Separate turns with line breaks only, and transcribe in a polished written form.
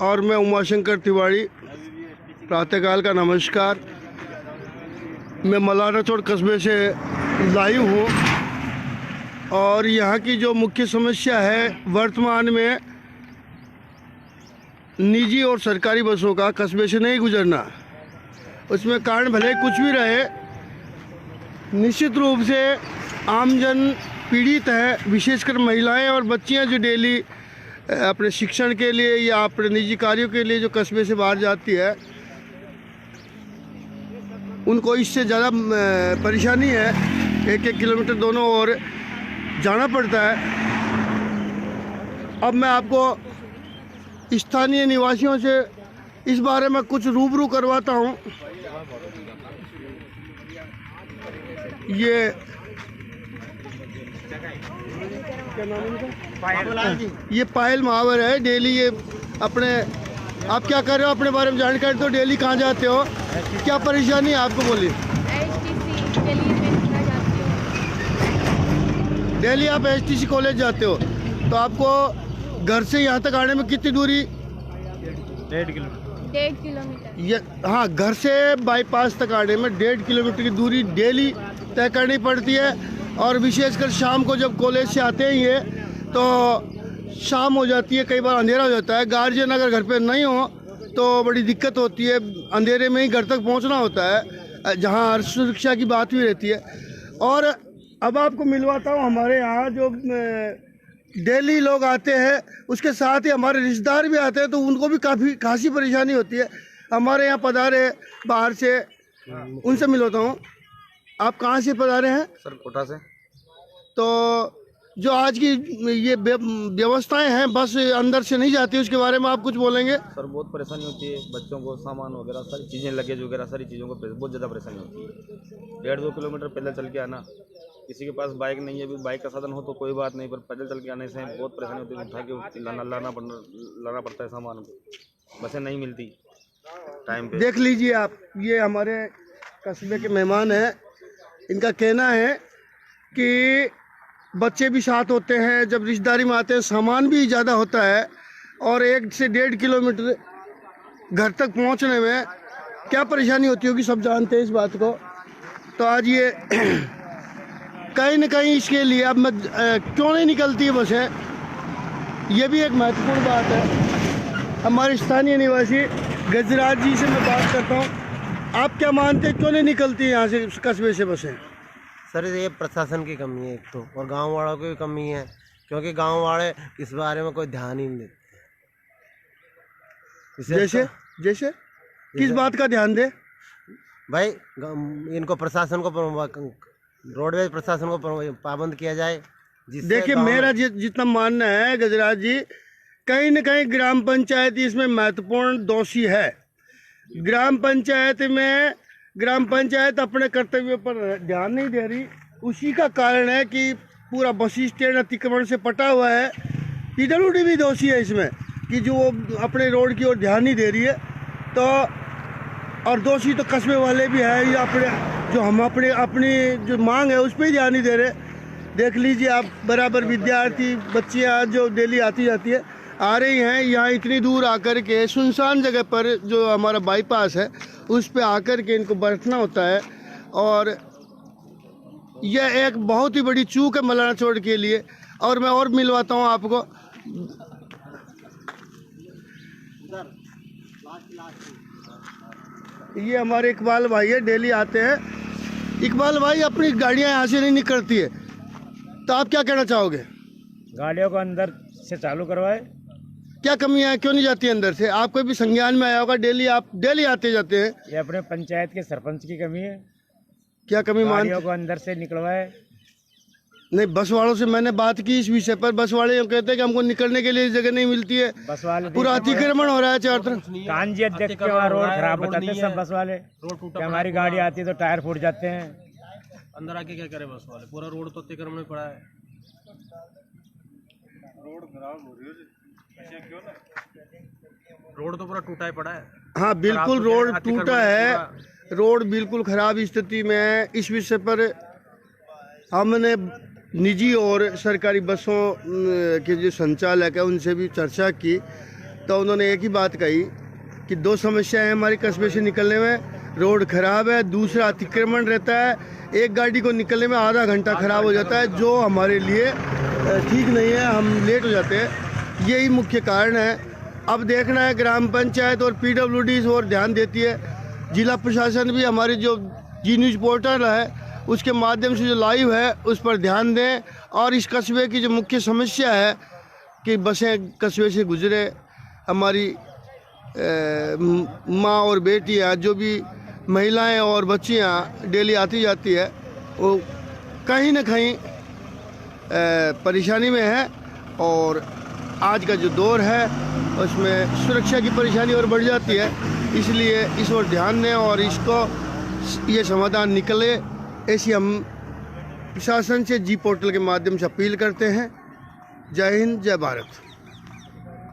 और मैं उमाशंकर तिवारी। प्रातःकाल का नमस्कार। मैं मलाना चौड़ कस्बे से लाइव हूँ और यहाँ की जो मुख्य समस्या है वर्तमान में निजी और सरकारी बसों का कस्बे से नहीं गुजरना। उसमें कारण भले कुछ भी रहे, निश्चित रूप से आमजन पीड़ित है, विशेषकर महिलाएं और बच्चियां जो डेली अपने शिक्षण के लिए या अपने निजी कार्यों के लिए जो कस्बे से बाहर जाती है, उनको इससे ज़्यादा परेशानी है। 1-1 किलोमीटर दोनों ओर जाना पड़ता है। अब मैं आपको स्थानीय निवासियों से इस बारे में कुछ रूबरू करवाता हूँ। ये क्या नाम है इनका? ये पायल महावर है। डेली ये अपने, आप क्या कर रहे हो, अपने बारे में जानकारी दो। डेली कहाँ जाते हो, क्या परेशानी है आपको, बोलिए। डेली आप एचटीसी कॉलेज जाते हो, तो आपको घर से यहाँ तक आने में कितनी दूरी?
1.5 किलोमीटर।
ये हाँ, घर से बाईपास तक आने में 1.5 किलोमीटर की दूरी डेली तय करनी पड़ती है। और विशेषकर शाम को जब कॉलेज से आते हैं ये, तो शाम हो जाती है, कई बार अंधेरा हो जाता है। गार्जियन अगर घर पे नहीं हो तो बड़ी दिक्कत होती है। अंधेरे में ही घर तक पहुंचना होता है, जहां सुरक्षा की बात भी रहती है। और अब आपको मिलवाता हूं, हमारे यहाँ जो डेली लोग आते हैं, उसके साथ ही हमारे रिश्तेदार भी आते हैं, तो उनको भी काफ़ी खासी परेशानी होती है। हमारे यहाँ पधारे बाहर से, उनसे मिलवाता हूँ। आप कहाँ से पधारे हैं?
सर कोटा से।
तो जो आज की ये व्यवस्थाएं हैं, बस अंदर से नहीं जाती, उसके बारे में आप कुछ बोलेंगे?
सर बहुत परेशानी होती है, बच्चों को सामान वगैरह सारी चीज़ें, लगेज वगैरह सारी चीज़ों को बहुत ज़्यादा परेशानी होती है। 1.5-2 किलोमीटर पैदल चल के आना, किसी के पास बाइक नहीं है, अभी बाइक का साधन हो तो कोई बात नहीं, पर पैदल चल के आने से बहुत परेशानी होती है। उठा के लाना पड़ता है सामान को, बसें नहीं मिलती टाइम पे।
देख लीजिए आप, ये हमारे कस्बे के मेहमान हैं। इनका कहना है कि बच्चे भी साथ होते हैं, जब रिश्तेदारी में आते हैं सामान भी ज़्यादा होता है, और 1 से 1.5 किलोमीटर घर तक पहुंचने में क्या परेशानी होती होगी, सब जानते हैं इस बात को। तो आज ये कहीं न कहीं इसके लिए अब मैं क्यों नहीं निकलती है बसें, ये भी एक महत्वपूर्ण बात है। हमारे स्थानीय निवासी गजराज जी से मैं बात करता हूँ। आप क्या मानते हैं, क्यों नहीं निकलती यहाँ से कस्बे से बसें?
सर ये प्रशासन की कमी है एक तो, और गांव वालों की भी कमी है, क्योंकि गांव वाले इस बारे में कोई ध्यान ही नहीं देते। जैसे
किस बात का ध्यान दे
भाई? इनको प्रशासन को, रोडवेज प्रशासन को पाबंद किया जाए।
देखिए, मेरा जितना मानना है गजराज जी, कहीं न कहीं ग्राम पंचायत इसमें महत्वपूर्ण दोषी है। ग्राम पंचायत अपने कर्तव्यों पर ध्यान नहीं दे रही। उसी का कारण है कि पूरा बस स्टैंड अतिक्रमण से पटा हुआ है। पीडब्ल्यूडी भी दोषी है इसमें, कि जो अपने रोड की ओर ध्यान नहीं दे रही है। तो और दोषी तो कस्बे वाले भी है, या अपनी जो मांग है उस पर ही ध्यान नहीं दे रहे। देख लीजिए आप, बराबर विद्यार्थी बच्चियाँ जो डेली आती जाती है, आ रही हैं यहाँ इतनी दूर आकर के, सुनसान जगह पर जो हमारा बाईपास है उस पे आकर के इनको बैठना होता है। और यह एक बहुत ही बड़ी चूक है मलाना चौड़ के लिए। और मैं और मिलवाता हूँ आपको। ये हमारे इकबाल भाई है, डेली आते हैं। इकबाल भाई, अपनी गाड़ियाँ यहाँ से नहीं निकलती है, तो आप क्या कहना चाहोगे?
गाड़ियों को अंदर से चालू करवाए।
क्या कमियां हैं, क्यों नहीं जाती अंदर से? आपको भी संज्ञान में आया होगा, आप डेली आते जाते हैं।
ये अपने पंचायत के सरपंच की कमी है।
क्या कमी मानते?
गाड़ियों को अंदर से निकलवाए।
नहीं, बस वालों से मैंने बात की इस विषय पर। बस वाले कहते हैं कि हमको निकलने के लिए जगह नहीं मिलती है,
बस वाले
पूरा अतिक्रमण हो रहा है चारों तरफ।
कांजी अध्यक्ष के वहाँ रोड खराब बताते हैं सब बस वाले। हमारी गाड़ी आती है तो टायर फूट जाते हैं।
अंदर आके क्या करे बस वाले, पूरा रोड तो अतिक्रमण में पड़ा है। रोड खराब हो रही है, रोड तो पूरा टूटा ही पड़ा है।
हाँ बिल्कुल, रोड टूटा है, रोड बिल्कुल खराब स्थिति में है। इस विषय पर हमने निजी और सरकारी बसों के जो संचालक है उनसे भी चर्चा की, तो उन्होंने एक ही बात कही कि दो समस्या है हमारी कस्बे से निकलने में, रोड खराब है, दूसरा अतिक्रमण रहता है, एक गाड़ी को निकलने में आधा घंटा खराब हो जाता है, जो हमारे लिए ठीक नहीं है, हम लेट हो जाते हैं। यही मुख्य कारण है। अब देखना है ग्राम पंचायत और PWD इस ओर ध्यान देती है, जिला प्रशासन भी हमारी जो जी न्यूज़ पोर्टल है उसके माध्यम से जो लाइव है उस पर ध्यान दें, और इस कस्बे की जो मुख्य समस्या है कि बसें कस्बे से गुजरे, हमारी माँ और बेटियाँ जो भी महिलाएं और बच्चियाँ डेली आती जाती है वो कहीं ना कहीं परेशानी में है। और आज का जो दौर है उसमें सुरक्षा की परेशानी और बढ़ जाती है, इसलिए इस ओर ध्यान दें और इसको ये समाधान निकले, ऐसी हम प्रशासन से जी पोर्टल के माध्यम से अपील करते हैं। जय हिंद, जय भारत।